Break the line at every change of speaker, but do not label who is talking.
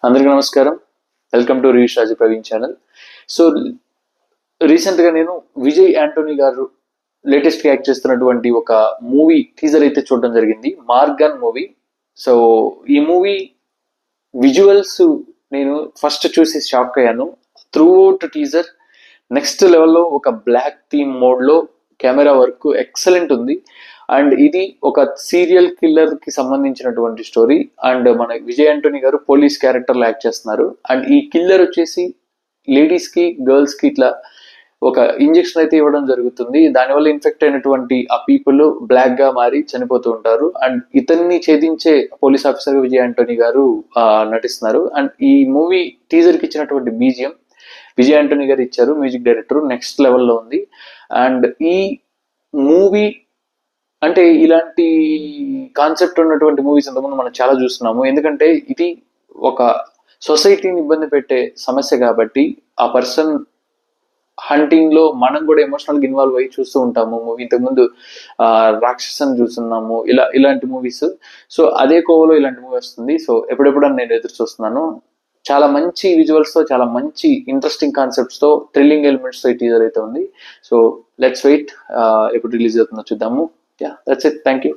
అందరికీ నమస్కారం. Welcome to రీష్ రాజు ప్రవీణ్ ఛానల్. సో రీసెంట్గా నేను విజయ్ యాంటోనీ గారు లేటెస్ట్గా యాక్ట్ చేస్తున్నటువంటి ఒక మూవీ టీజర్ అయితే చూడడం జరిగింది, మార్గన్ మూవీ. సో ఈ మూవీ విజువల్స్ నేను ఫస్ట్ చూసి షాక్ అయ్యాను. త్రూ అవుట్ టీజర్ నెక్స్ట్ లెవెల్లో ఒక బ్లాక్ థీమ్ మోడ్లో కెమెరా వర్క్ ఎక్సలెంట్ ఉంది. అండ్ ఇది ఒక సీరియల్ కిల్లర్ కి సంబంధించినటువంటి స్టోరీ. అండ్ మన విజయ్ యాంటోనీ గారు పోలీస్ క్యారెక్టర్ లో యాక్ట్ చేస్తున్నారు. అండ్ ఈ కిల్లర్ వచ్చేసి లేడీస్ కి గర్ల్స్ కి ఇట్లా ఒక ఇంజెక్షన్ అయితే ఇవ్వడం జరుగుతుంది. దానివల్ల ఇన్ఫెక్ట్ అయినటువంటి ఆ పీపుల్ బ్లాక్ గా మారి చనిపోతూ ఉంటారు. అండ్ ఇతన్ని ఛేదించే పోలీస్ ఆఫీసర్ విజయ్ యాంటోనీ గారు నటిస్తున్నారు. అండ్ ఈ మూవీ టీజర్ కి ఇచ్చినటువంటి బీజిఎం విజయ్ యాంటోనీ గారు ఇచ్చారు, మ్యూజిక్ డైరెక్టర్, నెక్స్ట్ లెవెల్లో ఉంది. అండ్ ఈ మూవీ అంటే ఇలాంటి కాన్సెప్ట్ ఉన్నటువంటి మూవీస్ ఇంతకుముందు మనం చాలా చూస్తున్నాము. ఎందుకంటే ఇది ఒక సొసైటీని ఇబ్బంది పెట్టే సమస్య కాబట్టి ఆ పర్సన్ హంటింగ్ లో మనం కూడా ఎమోషనల్ గా ఇన్వాల్వ్ అయ్యి చూస్తూ ఉంటాము మూవీ. ఇంతకుముందు రాక్షసన్ చూస్తున్నాము, ఇలాంటి మూవీస్. సో అదే కోవలో ఇలాంటి మూవీ వస్తుంది. సో ఎప్పుడెప్పుడని నేను ఎదురు చూస్తున్నాను. చాలా మంచి విజువల్స్ తో, చాలా మంచి ఇంట్రెస్టింగ్ కాన్సెప్ట్స్ తో, థ్రిల్లింగ్ ఎలిమెంట్స్ తో ఈ టీజర్ అయితే ఉంది. సో లెట్స్ వెయిట్, ఎప్పుడు రిలీజ్ అవుతుందో చూద్దాము. Yeah, that's it. Thank you.